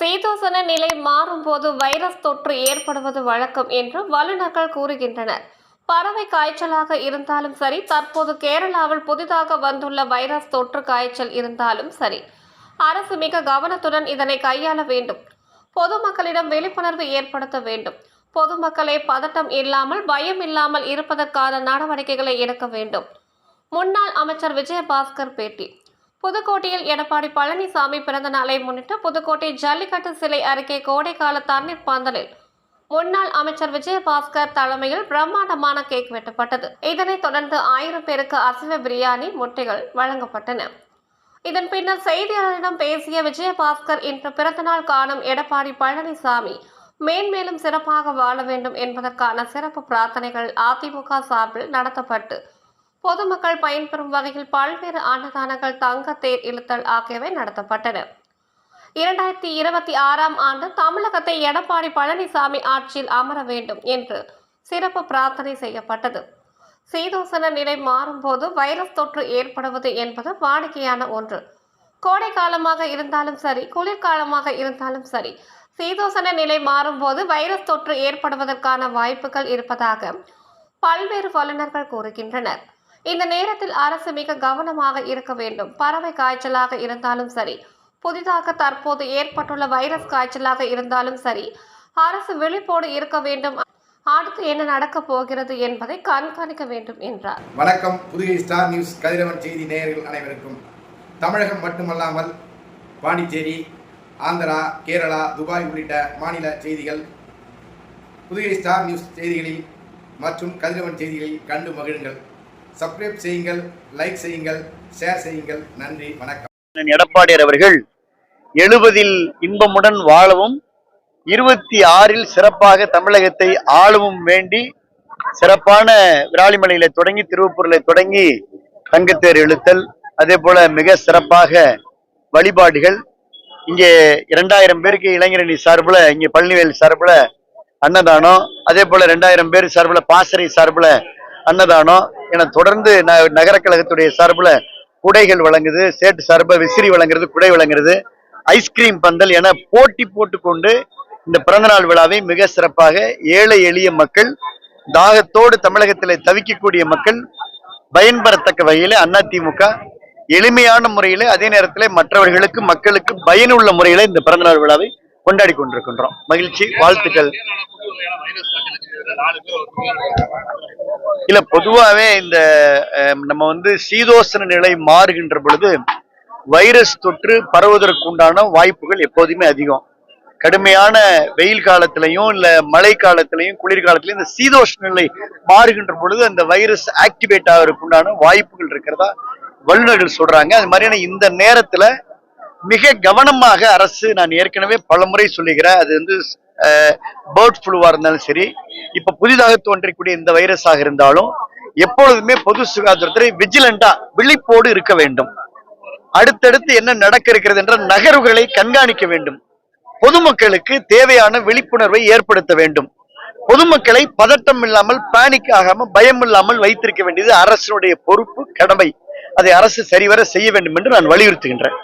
சீதோசன நிலை மாறும்போது வைரஸ் தொற்று ஏற்படுவது வழக்கம் என்று வல்லுநர்கள் கூறுகின்றனர். பறவை காய்ச்சலாக இருந்தாலும் சரி, தற்போது கேரளாவில் புதிதாக வந்துள்ள வைரஸ் தொற்று காய்ச்சல் இருந்தாலும் சரி, அரசு மிக கவனத்துடன் இதனை கையாள வேண்டும். பொதுமக்களிடம் விழிப்புணர்வு ஏற்படுத்த வேண்டும். பொதுமக்களை பதட்டம் இல்லாமல், பயம் இல்லாமல் இருப்பதற்கான நடவடிக்கைகளை எடுக்க வேண்டும். முன்னாள் அமைச்சர் விஜயபாஸ்கர் பேட்டி. புதுக்கோட்டையில் எடப்பாடி பழனிசாமி பிறந்த நாளை முன்னிட்டு புதுக்கோட்டை ஜல்லிக்கட்டு சிலை அருகே கோடைக்கால தண்ணீர் பந்தலில் முன்னாள் அமைச்சர் விஜயபாஸ்கர் தலைமையில் பிரம்மாண்டமான கேக் வெட்டப்பட்டது. இதனைத் தொடர்ந்து 1000 பேருக்கு அசைவ பிரியாணி, முட்டைகள் வழங்கப்பட்டன. இதன் பின்னர் செய்தியாளர்களிடம் பேசிய விஜயபாஸ்கர், இன்று பிறந்தநாள் காணும் எடப்பாடி பழனிசாமி மேன்மேலும் சிறப்பாக வாழ வேண்டும் என்பதற்கான சிறப்பு பிரார்த்தனைகள் அதிமுக சார்பில் நடத்தப்பட்டு பொதுமக்கள் பயன்பெறும் வகையில் பல்வேறு அன்னதானங்கள், தங்க தேர் இழுத்தல் ஆகியவை நடத்தப்பட்டன. 2026ஆம் ஆண்டு தமிழகத்தை எடப்பாடி பழனிசாமி ஆட்சியில் அமர வேண்டும் என்று சிறப்பு பிரார்த்தனை செய்யப்பட்டது. சீதோசன நிலை மாறும்போது வைரஸ் தொற்று ஏற்படுவது என்பது வாடிக்கையான ஒன்று. கோடை காலமாக இருந்தாலும் சரி, குளிர்காலமாக இருந்தாலும் சரி, சீதோசன நிலை மாறும்போது வைரஸ் தொற்று ஏற்படுவதற்கான வாய்ப்புகள் இருப்பதாக பல்வேறு வல்லுநர்கள் கூறுகின்றனர். இந்த நேரத்தில் அரசு மிக கவனமாக இருக்க வேண்டும். பறவை காய்ச்சலாக இருந்தாலும் சரி, புதிதாக தற்போது ஏற்பட்டுள்ள வைரஸ் காய்ச்சலாக இருந்தாலும் சரி, அரசு விழிப்போடு இருக்க வேண்டும். அடுத்து என்ன நடக்கப் போகிறது என்பதை கண்காணிக்க வேண்டும் என்றார். வணக்கம். புதுகை ஸ்டார் நியூஸ் கதிரவன் செய்தி நேயர்கள் அனைவருக்கும். தமிழகம் மட்டுமல்லாமல் பாண்டிச்சேரி, ஆந்திரா, கேரளா, துபாய் உள்ளிட்ட மாநில செய்திகள் புதுகை ஸ்டார் நியூஸ் செய்திகளில் மற்றும் கதிரவன் செய்திகளில் கண்டு மகிழுங்கள். சப்ஸ்கிரைப் செய்யுங்கள், லைக் செய்யுங்கள், ஷேர் செய்யுங்கள். நன்றி, வணக்கம். எடப்பாடியார் அவர்கள் 70 இன்பமுடன் வாழவும் 26 சிறப்பாக தமிழகத்தை ஆளவும் வேண்டி சிறப்பான விராலிமலையில தொடங்கி, திருவப்பூர்ல தொடங்கி தங்கத்தேர் இழுத்தல், அதே போல மிக சிறப்பாக வழிபாடுகள். இங்கே 2000 பேருக்கு இளைஞரணி சார்பில், இங்கே பழனிவேல் சார்பில் அன்னதானம், அதே போல 2000 பேர் சார்பில் பாசறை சார்பில் அன்னதானம் என தொடர்ந்து நகர கழகத்துடைய சார்பில் குடைகள் வழங்குது, சேட்டு சார்பில் விசிறி வழங்குறது, குடை வழங்குறது, ஐஸ்கிரீம் பந்தல் என போட்டி போட்டுக்கொண்டு இந்த பிறந்தநாள் விழாவை மிக சிறப்பாக ஏழை எளிய மக்கள், தாகத்தோடு தமிழகத்தில் தவிக்கக்கூடிய மக்கள் பயன்பெறத்தக்க வகையில் அதிமுக எளிமையான முறையில், அதே நேரத்தில் மற்றவர்களுக்கு, மக்களுக்கு பயனுள்ள முறையில் இந்த பிறந்தநாள் விழாவை கொண்டாடி கொண்டிருக்கின்றோம். மகிழ்ச்சி, வாழ்த்துக்கள். இல்ல, பொதுவாவே இந்த நம்ம சீதோசன நிலை மாறுகின்ற பொழுது வைரஸ் தொற்று பரவுவதற்கு உண்டான வாய்ப்புகள் எப்போதுமே அதிகம். கடுமையான வெயில் காலத்திலையும், இல்ல மழை காலத்திலையும், குளிர்காலத்திலையும் இந்த சீதோஷ்ண நிலை மாறுகின்ற பொழுது அந்த வைரஸ் ஆக்டிவேட் ஆகிறதுக்கு உண்டான வாய்ப்புகள் இருக்கிறதா வல்லுநர்கள் சொல்றாங்க. அது மாதிரியான இந்த நேரத்துல மிக கவனமாக அரசு, நான் ஏற்கனவே பலமுறை சொல்லுகிறேன், அது பேர்ட் ஃப்ளூவா இருந்தாலும் சரி, இப்ப புதிதாக தோன்றக்கூடிய இந்த வைரஸாக இருந்தாலும் எப்பொழுதுமே பொது சுகாதாரத்துறை விஜிலண்டா, விழிப்போடு இருக்க வேண்டும். அடுத்தடுத்து என்ன நடக்க இருக்கிறது என்ற நகர்வுகளை கண்காணிக்க வேண்டும். பொதுமக்களுக்கு தேவையான விழிப்புணர்வை ஏற்படுத்த வேண்டும். பொதுமக்களை பதட்டம் இல்லாமல், பேனிக் ஆகாம, பயம் இல்லாமல் வைத்திருக்க வேண்டியது அரசினுடைய பொறுப்பு, கடமை. அதை அரசு சரிவர செய்ய வேண்டும் என்று நான் வலியுறுத்துகின்றேன்.